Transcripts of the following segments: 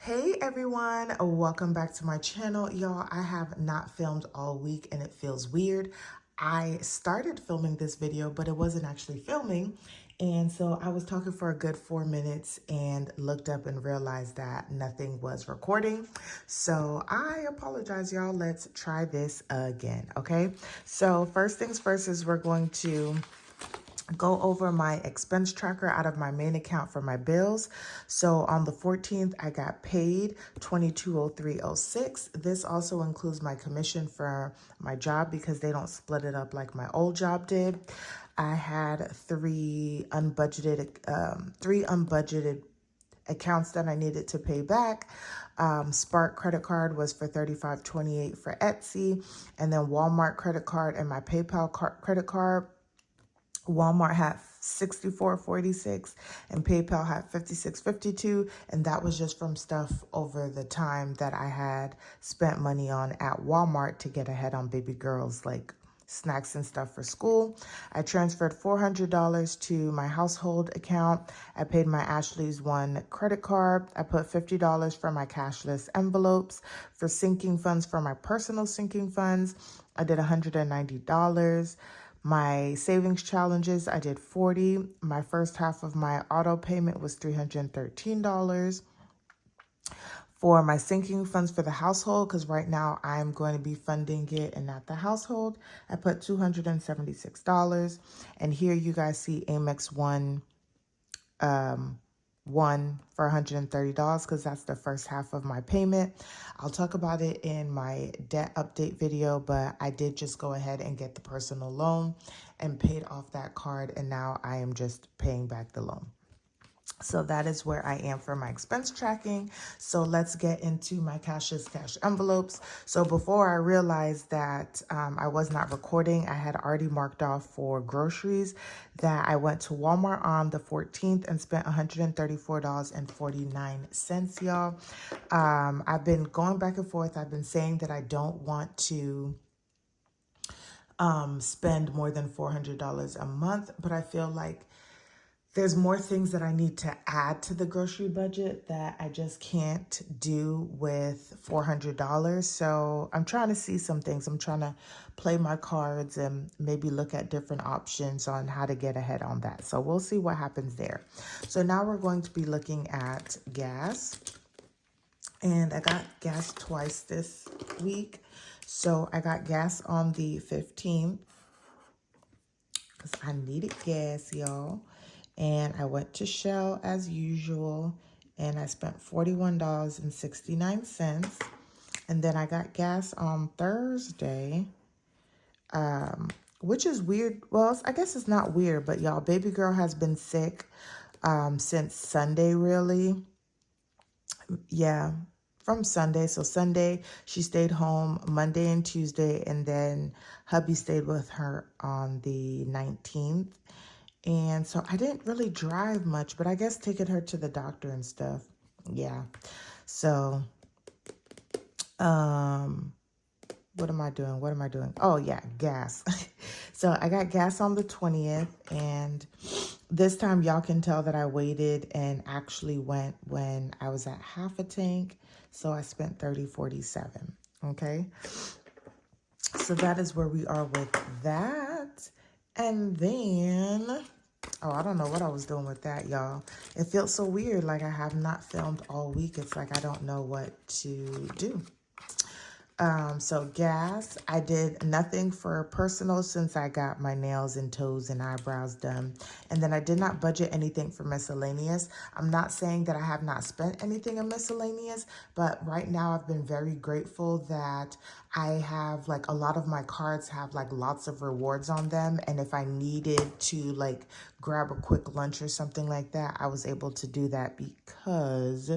Hey everyone, welcome back to my channel. Y'all, I have not filmed all week and it feels weird. I started filming this video, but it wasn't actually filming. And so I was talking for a good 4 minutes and looked up and realized that nothing was recording. So I apologize, y'all. Let's try this again, okay? So first things first is we're going to go over my expense tracker out of my main account for my bills. So on the 14th, I got paid $22.0306. This also includes my commission for my job because they don't split it up like my old job did. I had three unbudgeted accounts that I needed to pay back. Spark credit card was for $35.28 for Etsy, and then Walmart credit card and my PayPal credit card. Walmart had $64.46 and PayPal had $56.52, and that was just from stuff over the time that I had spent money on at Walmart to get ahead on baby girls, like snacks and stuff for school. I transferred $400 to my household account. I paid my Ashley's One credit card. I put $50 for my cashless envelopes. For sinking funds, for my personal sinking funds, I did $190. My savings challenges, I did $40. My first half of my auto payment was $313. For my sinking funds for the household, because right now I'm going to be funding it and not the household, I put $276. And here you guys see Amex One for $130 because that's the first half of my payment. I'll talk about it in my debt update video, but I did just go ahead and get the personal loan and paid off that card, and now I am just paying back the loan. So that is where I am for my expense tracking. So let's get into my cashless cash envelopes. So before I realized that I was not recording, I had already marked off for groceries that I went to Walmart on the 14th and spent $134.49, y'all. I've been going back and forth. I've been saying that I don't want to spend more than $400 a month, but I feel like there's more things that I need to add to the grocery budget that I just can't do with $400. So I'm trying to see some things. I'm trying to play my cards and maybe look at different options on how to get ahead on that. So we'll see what happens there. So now we're going to be looking at gas. And I got gas twice this week. So I got gas on the 15th because I needed gas, y'all. And I went to Shell as usual, and I spent $41.69. And then I got gas on Thursday, which is weird. Well, I guess it's not weird, but y'all, baby girl has been sick since Sunday, really. Yeah, from Sunday. So Sunday, she stayed home Monday and Tuesday, and then hubby stayed with her on the 19th. And so I didn't really drive much, but I guess taking her to the doctor and stuff. Yeah. So, what am I doing? What am I doing? Oh, yeah, gas. So I got gas on the 20th, and this time y'all can tell that I waited and actually went when I was at half a tank. So I spent $30.47. Okay. So that is where we are with that. And then, oh, I don't know what I was doing with that, y'all. It feels so weird. Like I have not filmed all week. It's like I don't know what to do. So gas, I did nothing for personal since I got my nails and toes and eyebrows done. And then I did not budget anything for miscellaneous. I'm not saying that I have not spent anything in miscellaneous, but right now I've been very grateful that I have like a lot of my cards have like lots of rewards on them. And if I needed to like grab a quick lunch or something like that, I was able to do that because,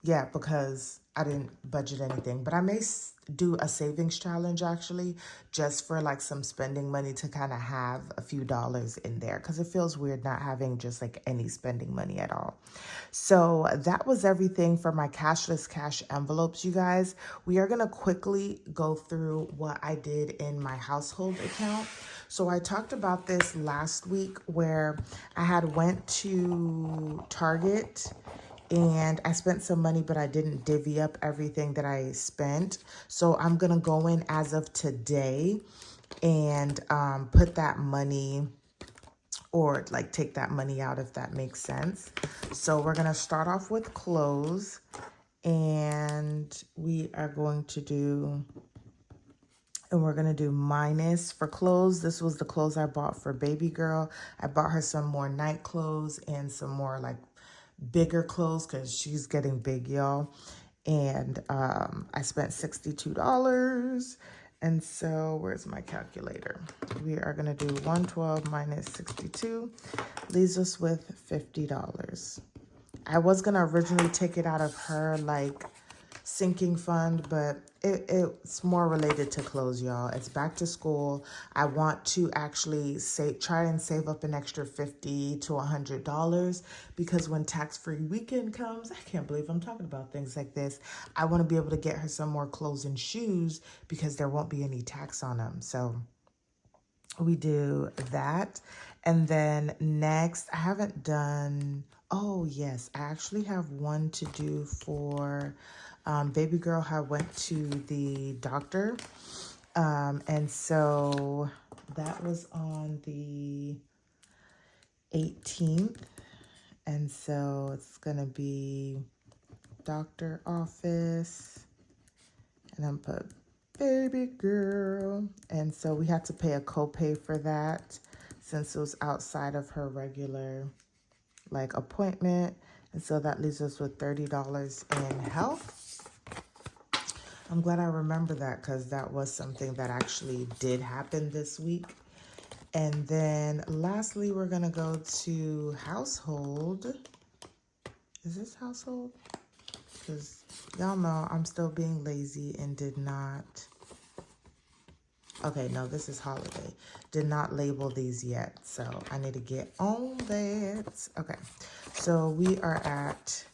yeah, because I didn't budget anything. But I may do a savings challenge actually just for like some spending money to kind of have a few dollars in there because it feels weird not having just like any spending money at all. So that was everything for my cashless cash envelopes, you guys. We are going to quickly go through what I did in my household account. So I talked about this last week where I had went to Target and I spent some money, but I didn't divvy up everything that I spent. So I'm going to go in as of today and put that money, or like take that money out if that makes sense. So we're going to start off with clothes, and we are going to do, and we're going to do minus for clothes. This was the clothes I bought for baby girl. I bought her some more night clothes and some more like bigger clothes because she's getting big, y'all. And I spent $62. And so where's my calculator? We are going to do 112 minus 62 leaves us with $50. I was going to originally take it out of her like sinking fund, but it's more related to clothes, y'all. It's back to school. I want to actually try and save up an extra $50 to $100 because when tax-free weekend comes, I can't believe I'm talking about things like this. I want to be able to get her some more clothes and shoes because there won't be any tax on them. So we do that. And then next, I haven't done, oh yes, I actually have one to do for baby girl. I went to the doctor. And so that was on the 18th. And so it's going to be doctor office. And I'm put baby girl. And so we had to pay a copay for that since it was outside of her regular like appointment. And so that leaves us with $30 in health. I'm glad I remember that because that was something that actually did happen this week. And then lastly, we're going to go to household. Is this household? Because y'all know I'm still being lazy and did not. Okay, no, this is holiday. Did not label these yet. So I need to get on that. Okay, so we are at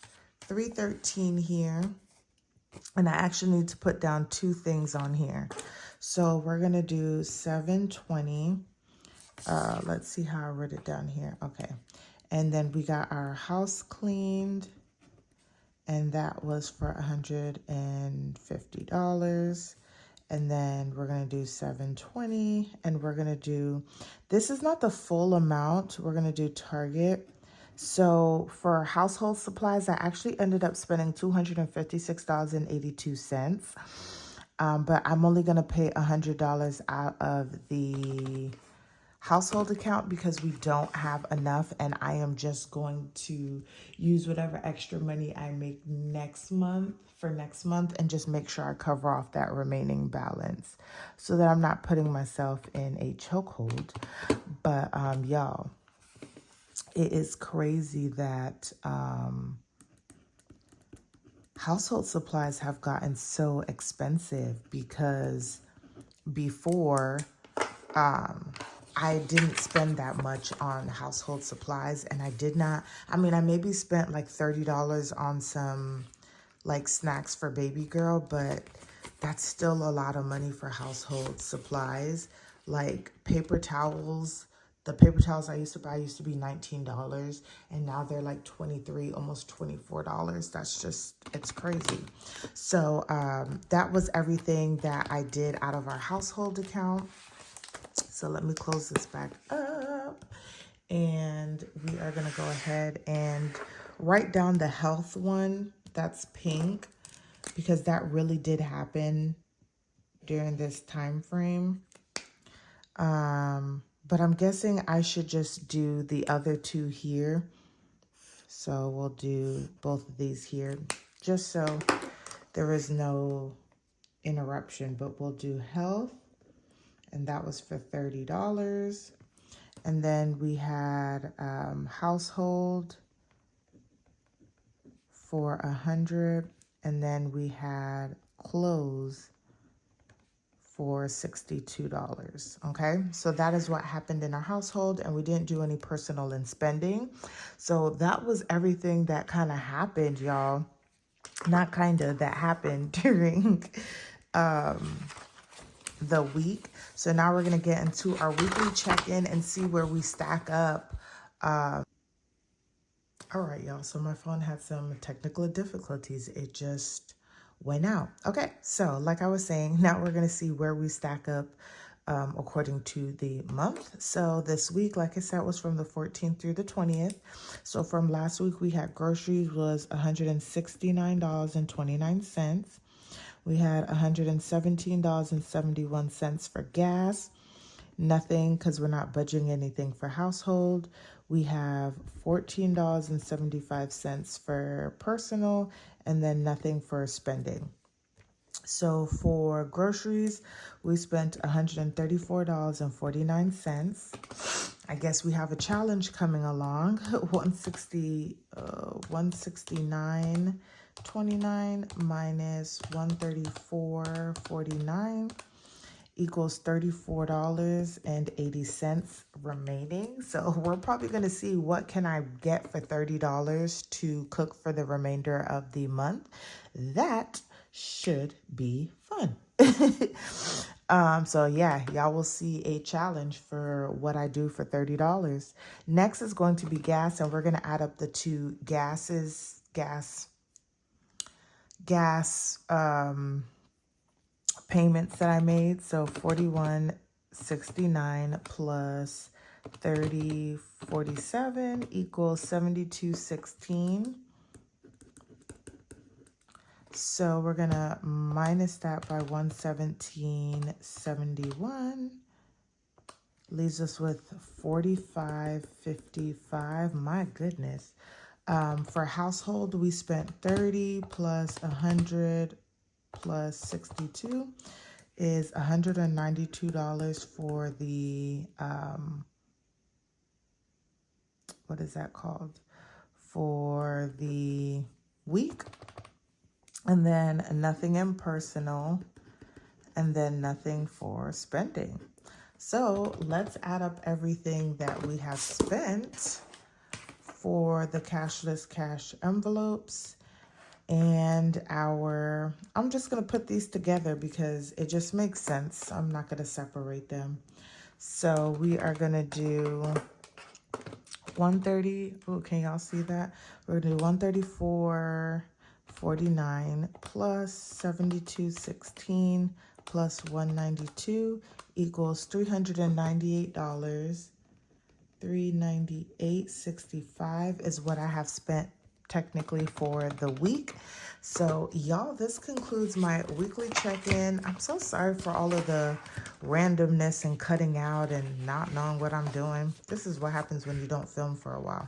$313 here. And I actually need to put down two things on here. So we're going to do $720. Let's see how I wrote it down here. Okay. And then we got our house cleaned. And that was for $150. And then we're going to do $720. And we're going to do, this is not the full amount. We're going to do Target. So for household supplies, I actually ended up spending $256.82. But I'm only going to pay $100 out of the household account because we don't have enough. And I am just going to use whatever extra money I make next month and just make sure I cover off that remaining balance so that I'm not putting myself in a chokehold. But y'all, it is crazy that household supplies have gotten so expensive because before I didn't spend that much on household supplies, and I did not, I mean, I maybe spent like $30 on some like snacks for baby girl, but that's still a lot of money for household supplies. Like paper towels, the paper towels I used to buy used to be $19, and now they're like $23, almost $24. That's just, it's crazy. So that was everything that I did out of our household account. So let me close this back up, and we are going to go ahead and write down the health one. That's pink because that really did happen during this time frame. But I'm guessing I should just do the other two here. So we'll do both of these here just so there is no interruption, but we'll do health. And that was for $30. And then we had household for $100. And then we had clothes for $62. Okay, so that is what happened in our household, and we didn't do any personal and spending. So that was everything that kind of happened, y'all. Not kind of, that happened during the week. So now we're going to get into our weekly check-in and see where we stack up. All right, y'all. So my phone had some technical difficulties. It just went out. Okay, so like I was saying, now we're going to see where we stack up according to the month. So this week, like I said, was from the 14th through the 20th. So from last week, we had groceries was $169.29. We had $117.71 for gas. Nothing, because we're not budgeting anything for household. We have $14.75 for personal, and then nothing for spending. So for groceries, we spent $134.49. I guess we have a challenge coming along. 169.29 minus 134.49 equals $34.80 remaining. So we're probably going to see what can I get for $30 to cook for the remainder of the month. That should be fun. So yeah, y'all will see a challenge for what I do for $30. Next is going to be gas, and we're going to add up the two gas payments that I made. So $41.69 plus $30.47 equals $72.16. So we're gonna minus that by $117.71. Leaves us with $45.55. My goodness. For household, we spent 30 plus 100 plus 62 is $192 for the, what is that called? For the week. And then nothing in personal, and then nothing for spending. So let's add up everything that we have spent for the cashless cash envelopes and I'm just going to put these together because it just makes sense. I'm not going to separate them. So we are going to do 130. Oh, can y'all see that? We're going to do 134.49 plus 72.16 plus 192 equals $398. $398.65 is what I have spent technically for the week. So y'all, this concludes my weekly check-in. I'm so sorry for all of the randomness and cutting out and not knowing what I'm doing. This is what happens when you don't film for a while.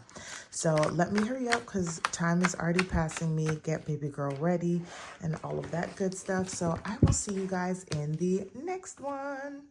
So let me hurry up because time is already passing me, get baby girl ready and all of that good stuff. So I will see you guys in the next one.